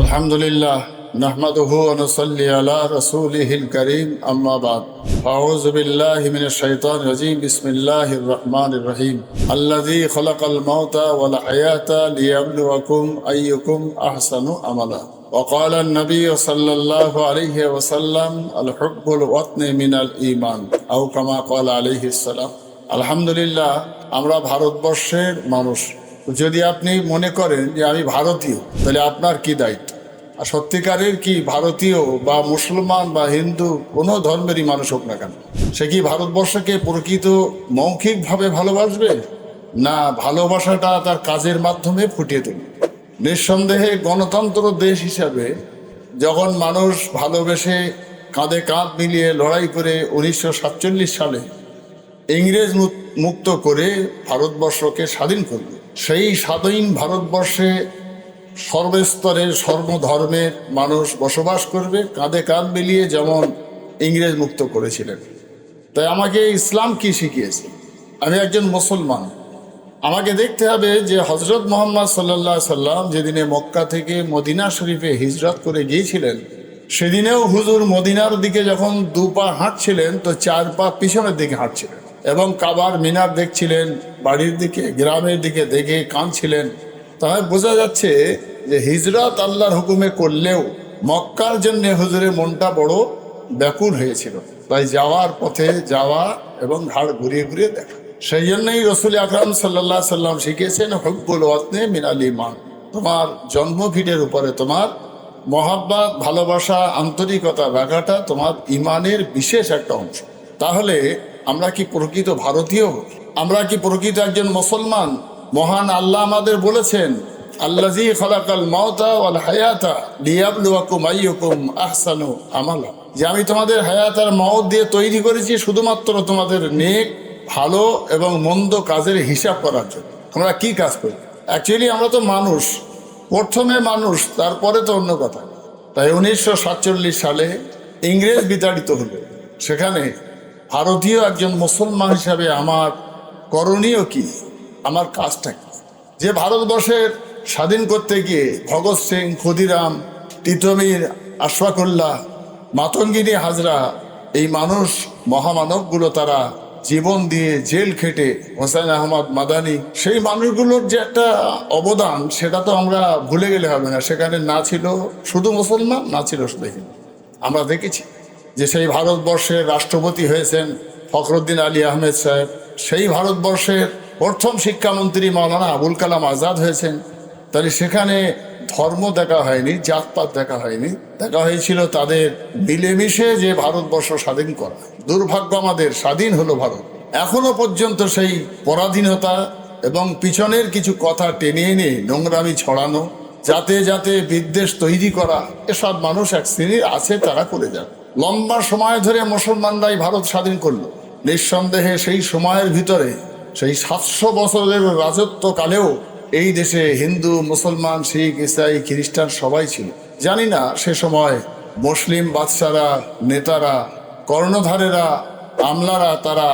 আলহামদুলিল্লাহ নাহমাদুহু ওয়া নুসাল্লি আলা রাসূলিহিল কারীম আম্মা বাদ আউযু বিল্লাহি মিনাশ শাইতানির রাজীম বিসমিল্লাহির রহমানির রহিম আল্লাযী খালাকাল মাউতা ওয়াল হায়াতা লিয়াবলুয়াকুম আইয়ুকুম আহসানু আমালা وقال النبي صلى الله عليه وسلم الحب الوطن من الإيمان أو كما قال عليه السلام আলহামদুলিল্লাহ আমরা ভারতবর্ষের মানুষ। যদি আপনি মনে করেন যে আমি ভারতীয়, তাহলে আপনার কি দায়িত্ব? আর সত্যিকারের কি ভারতীয় বা মুসলমান বা হিন্দু কোনো ধর্মেরই মানুষ হোক না কেন, সে কি ভারতবর্ষকে প্রকৃত মৌখিকভাবে ভালোবাসবে? না, ভালোবাসাটা তার কাজের মাধ্যমে ফুটিয়ে তুলবে। নিঃসন্দেহে গণতন্ত্র দেশ হিসাবে যখন মানুষ ভালোবেসে কাঁধে কাঁধ মিলিয়ে লড়াই করে 1947 সালে ইংরেজ মুক্ত করে ভারতবর্ষকে স্বাধীন করবে, সেই স্বাধীন ভারতবর্ষে সর্বস্তরের সর্বধর্মের মানুষ বসবাস করবে কাঁধে কাঁধ মিলিয়ে, যেমন ইংরেজ মুক্ত করেছিলেন। তাই আমাকে ইসলাম কি শিখিয়েছে? আমি একজন মুসলমান, আমাকে দেখতে হবে যে হজরত মুহাম্মদ সাল্লাল্লাহু আলাইহি সাল্লাম যেদিনে মক্কা থেকে মদিনা শরীফে হিজরত করে গিয়েছিলেন, সেদিনেও হুজুর মদিনার দিকে যখন 2 পা হাঁটছিলেন তো 4 পা পিছনের দিকে হাঁটছিলেন, এবং কাবার মিনার দেখছিলেন, বাড়ির দিকে গ্রামের দিকে দেখে কাঁদছিলেন। তাই বোঝা যাচ্ছে যে হিজরত আল্লাহর হুকুমে করলেও মক্কার জন্য হুজুরের মনটা বড় ব্যাকুল হয়েছিল। তাই যাওয়ার পথে যাওয়া এবং ঘাড় ঘুরিয়ে ঘুরিয়ে দেখা। সেই জন্যই রাসূল আকরাম সাল্লাল্লাহু আলাইহি সাল্লাম শিখিয়েছেন হুব্বুল ওয়াতনে মিনাল ঈমান। তোমার জন্মভিটের উপরে তোমার মহাব্বত, ভালোবাসা, আন্তরিকতা রাখাটা তোমার ইমানের বিশেষ একটা অংশ। তাহলে আমরা কি প্রকৃত ভারতীয়? আমরা কি প্রকৃত একজন মুসলমান? মহান আল্লাহ আমাদের বলেছেন, আল্লাযী খালাকাল মাউতা ওয়াল হায়াতা লিয়াবলুয়াকুম আইয়ুকুম আহসানু আমালা, যে আমি তোমাদের হায়াত আর মাউত দিয়ে তৈরি করেছি শুধুমাত্র তোমাদের নেক, ভালো এবং মন্দ কাজের হিসাব করার জন্য। আমরা কি কাজ করি? অ্যাকচুয়ালি আমরা তো মানুষ, প্রথমে মানুষ, তারপরে তো অন্য কথা। তাই 1947 সালে ইংরেজ বিতাড়িত হলো। সেখানে ভারতীয় একজন মুসলমান হিসাবে আমার করণীয় কি, আমার কাজটা কি? যে ভারতবর্ষের স্বাধীন করতে গিয়ে ভগৎ সিং, ক্ষুদিরাম, তিতুমির, আশফাকুল্লাহ, মাতঙ্গিনী হাজরা, এই মানুষ মহামানবগুলো তারা জীবন দিয়ে জেল খেটে, হোসেন আহমদ মাদানি, সেই মানুষগুলোর যে একটা অবদান সেটা তো আমরা ভুলে গেলে হবে না। সেখানে না ছিল শুধু মুসলমান, না ছিল শুধু হিন্দু। আমরা দেখেছি যে সেই ভারতবর্ষের রাষ্ট্রপতি হয়েছেন ফখরুদ্দিন আলী আহমেদ সাহেব, সেই ভারতবর্ষের প্রথম শিক্ষামন্ত্রী মাওলানা আবুল কালাম আজাদ হয়েছেন। তাহলে সেখানে ধর্ম দেখা হয়নি, জাতপাত দেখা হয়নি, দেখা হয়েছিল তাদের মিলেমিশে যে ভারতবর্ষ স্বাধীন করা। দুর্ভাগ্য আমাদের, স্বাধীন হলো ভারত, এখনো পর্যন্ত সেই পরাধীনতা এবং পিছনের কিছু কথা টেনে এনে নোংরামি ছড়ানো, যাতে যাতে বিদ্বেষ তৈরি করা, এসব মানুষ এক শ্রেণীর আছে, তারা করে যাবে। লম্বা সময় ধরে মুসলমানরাই ভারত স্বাধীন করলো। নিঃসন্দেহে সেই সময়ের ভিতরে, সেই 700 বছরের রাজত্বকালেও এই দেশে হিন্দু, মুসলমান, শিখ, ইসাই, খ্রিস্টান সবাই ছিল। জানি না সে সময় মুসলিম বাদশারা, নেতারা, কর্ণধারেরা, আমলারা তারা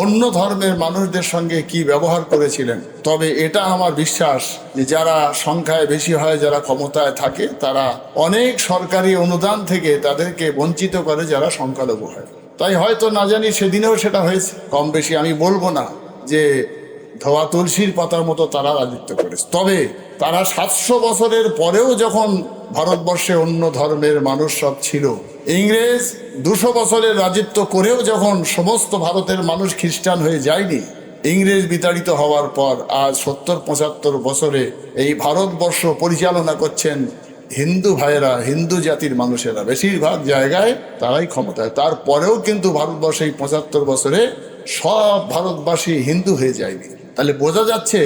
অন্য ধর্মের মানুষদের সঙ্গে কি ব্যবহার করেছিলেন। তবে এটা আমার বিশ্বাস যে যারা সংখ্যায় বেশি হয়, যারা ক্ষমতায় থাকে, তারা অনেক সরকারি অনুদান থেকে তাদেরকে বঞ্চিত করে যারা সংখ্যালঘু হয়। তাই হয়তো না জানি সেদিনেও সেটা হয়েছে কম বেশি। আমি বলবো না যে ধোয়া তুলসীর পাতার মতো তারা রাজত্ব করেছে, তবে তারা 700 বছরের পরেও যখন ভারতবর্ষে অন্য ধর্মের মানুষ সব ছিল, ইংরেজ 200 বছরের রাজত্ব করেও যখন সমস্ত ভারতের মানুষ খ্রিস্টান হয়ে যায়নি, ইংরেজ বিতাড়িত হওয়ার পর আজ 70-75 বছরে এই ভারতবর্ষ পরিচালনা করছেন হিন্দু ভাইয়েরা, হিন্দু জাতির মানুষেরা। বেশিরভাগ জায়গায় তারাই ক্ষমতায়। তারপরেও কিন্তু ভারতবর্ষে এই 75 বছরে সব ভারতবাসী হিন্দু হয়ে যায়নি। তাহলে বোঝা যাচ্ছে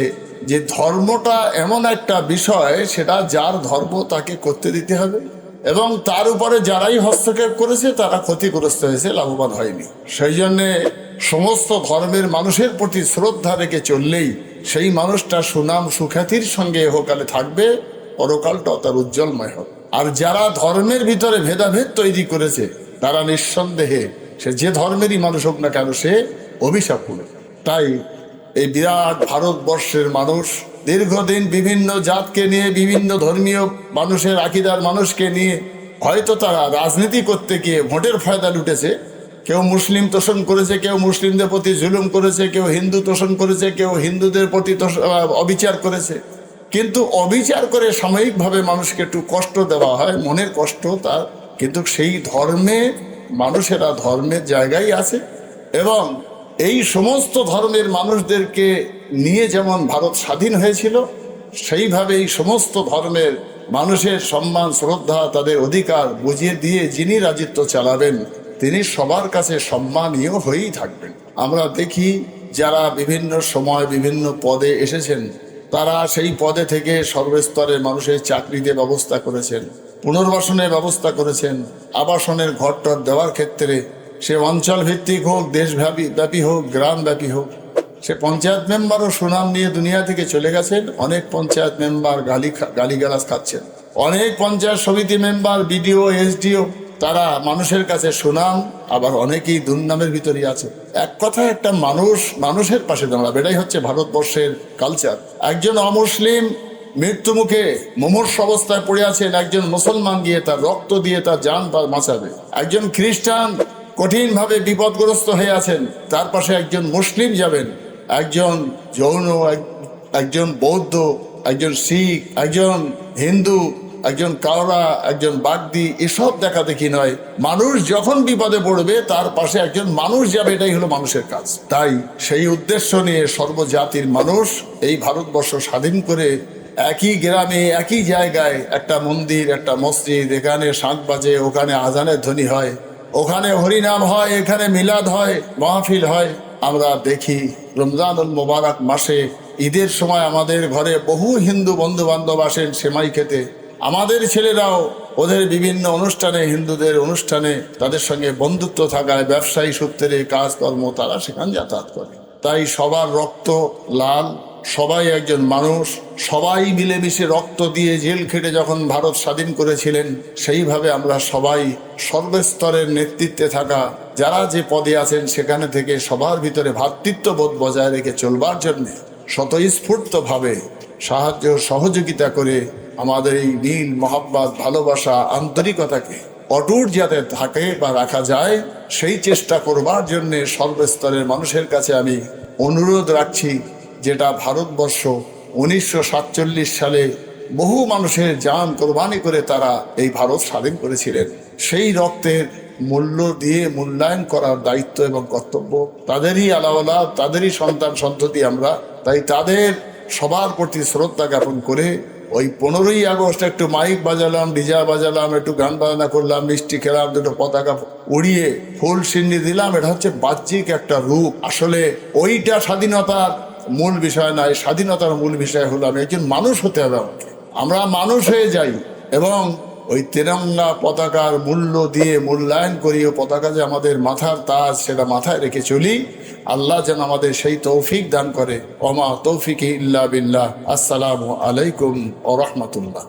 যে ধর্মটা এমন একটা বিষয়, সেটা যার ধর্ম তাকে করতে দিতে হবে, এবং তার উপরে যারাই হস্তক্ষেপ করেছে তারা ক্ষতিগ্রস্ত হয়েছে, লাভবান হয়নি। সেই জন্যে সমস্ত ধর্মের মানুষের প্রতি শ্রদ্ধা রেখে চললেই সেই মানুষটা সুনাম সুখ্যাতির সঙ্গে এহকালে থাকবে, পরকালটাও তার উজ্জ্বলময় হবে। আর যারা ধর্মের ভিতরে ভেদাভেদ তৈরি করেছে, তারা নিঃসন্দেহে সে যে ধর্মেরই মানুষ হোক না কেন, সে অভিশাপ করবে। তাই এই বিরাট ভারতবর্ষের মানুষ দীর্ঘদিন বিভিন্ন জাতকে নিয়ে, বিভিন্ন ধর্মীয় মানুষের আকীদার মানুষকে নিয়ে হয়তো তারা রাজনীতি করতে গিয়ে ভোটের ফায়দা লুটেছে। কেউ মুসলিম তোষণ করেছে, কেউ মুসলিমদের প্রতি জুলুম করেছে, কেউ হিন্দু তোষণ করেছে, কেউ হিন্দুদের প্রতি অবিচার করেছে। কিন্তু অবিচার করে সাময়িকভাবে মানুষকে একটু কষ্ট দেওয়া হয়, মনের কষ্ট তার, কিন্তু সেই ধর্মে মানুষেরা ধর্মের জায়গায় আছে। এবং এই সমস্ত ধর্মের মানুষদেরকে নিয়ে যেমন ভারত স্বাধীন হয়েছিল, সেইভাবে এই সমস্ত ধর্মের মানুষের সম্মান, শ্রদ্ধা, তাদের অধিকার বুঝিয়ে দিয়ে যিনি রাজত্ব চালাবেন তিনি সবার কাছে সম্মানীয় হয়েই থাকবেন। আমরা দেখি যারা বিভিন্ন সময় বিভিন্ন পদে এসেছেন, তারা সেই পদে থেকে সর্বস্তরের মানুষের চাকরিতে ব্যবস্থা করেছেন, পুনর্বাসনের ব্যবস্থা করেছেন, আবাসনের ঘরটর দেওয়ার ক্ষেত্রে সে অঞ্চল ভিত্তিক হোক, দেশব্যাপী হোক, গ্রামব্যাপী হোক। সে পঞ্চায়েত মেম্বারও সুনাম নিয়ে দুনিয়া থেকে চলে গেছেন। অনেক পঞ্চায়েত মেম্বার গালিগালাজ খাচ্ছেন, অনেক পঞ্চায়েত সমিতি মেম্বার, বিডিও, এসডিও, তারা মানুষের কাছে সুনাম, আবার অনেকেই দুর্নামের ভিতরেই আছে। এক কথায় একটা মানুষ মানুষের পাশে দাঁড়াবে, এটাই হচ্ছে ভারতবর্ষের কালচার। একজন অমুসলিম মৃত্যুমুখে মুমূর্ষু অবস্থায় পড়ে আছেন, একজন মুসলমান গিয়ে তার রক্ত দিয়ে তার জান বাঁচাবে। একজন খ্রিস্টান কঠিনভাবে বিপদগ্রস্ত হয়ে আছেন, তার পাশে একজন মুসলিম যাবেন। একজন জৈন, একজন বৌদ্ধ, একজন শিখ, একজন হিন্দু, একজন কাওড়া, একজন বাগদি, এসব দেখা দেখি নয়। মানুষ যখন বিপদে পড়বে তার পাশে একজন মানুষ যাবে, এটাই হলো মানুষের কাজ। তাই সেই উদ্দেশ্য নিয়ে সর্বজাতির মানুষ এই ভারতবর্ষ স্বাধীন করে একই গ্রামে, একই জায়গায় একটা মন্দির, একটা মসজিদ, এখানে শাঁখ বাজে, ওখানে আজানের ধ্বনি হয়, ওখানে হরিনাম হয়, এখানে মিলাদ হয়, মাহফিল হয়। আমরা দেখি রমজানুল মোবারক মাসে ঈদের সময় আমাদের ঘরে বহু হিন্দু বন্ধু বান্ধব আসেন সেমাই খেতে। আমাদের ছেলেরাও ওদের বিভিন্ন অনুষ্ঠানে, হিন্দুদের অনুষ্ঠানে তাদের সঙ্গে বন্ধুত্ব থাকায় ব্যবসায়ী সূত্রে কাজকর্ম তারা সেখানে যাতায়াত করে। তাই সবার রক্ত লাল, সবাই একজন মানুষ, সবাই মিলেমিশে রক্ত দিয়ে জেল খেটে যখন ভারত স্বাধীন করেছিলেন, সেইভাবে আমরা সবাই সর্বস্তরের নেতৃত্বে থাকা যারা যে পদে আছেন সেখানে থেকে সবার ভিতরে ভ্রাতৃত্ববোধ বজায় রেখে চলবার জন্য স্বতঃস্ফূর্তভাবে সাহায্য সহযোগিতা করে আমাদের এই মিল, মহাব্বত, ভালোবাসা, আন্তরিকতাকে অটুট যাতে থাকে বা রাখা যায়, সেই চেষ্টা করবার জন্যে সর্বস্তরের মানুষের কাছে আমি অনুরোধ রাখছি, যেটা ভারতবর্ষ 1947 সালে বহু মানুষের জান কোরবানি করে তারা এই ভারত স্বাধীন করেছিলেন। সেই রক্তের মূল্য দিয়ে মূল্যায়ন করার দায়িত্ব এবং কর্তব্য তাদেরই, আলাওয়ালা তাদেরই সন্তান সন্ততি আমরা। তাই তাদের সবার প্রতি শ্রদ্ধা জ্ঞাপন করে ওই 15ই আগস্ট একটু মাইক বাজালাম, ডিজা বাজালাম, একটু গান বাজনা করলাম, মিষ্টি খেলাম, দুটো পতাকা উড়িয়ে ফুল সিন্নি দিলাম, এটা হচ্ছে বাহ্যিক একটা রূপ। আসলে ওইটা স্বাধীনতার মূল বিষয় নয়। স্বাধীনতার মূল বিষয় হলো আমি একজন মানুষ হতে হবে, আমাকে আমরা মানুষ হয়ে যাই এবং ওই তেরঙ্গা পতাকার মূল্য দিয়ে মূল্যায়ন করি। ও পতাকা যে আমাদের মাথার তাজ, সেটা মাথায় রেখে চলি। আল্লাহ যেন আমাদের সেই তৌফিক দান করে। ওমা তৌফিকি ইল্লা বিল্লাহ। আসসালামু আলাইকুম ওয়া রাহমাতুল্লাহ।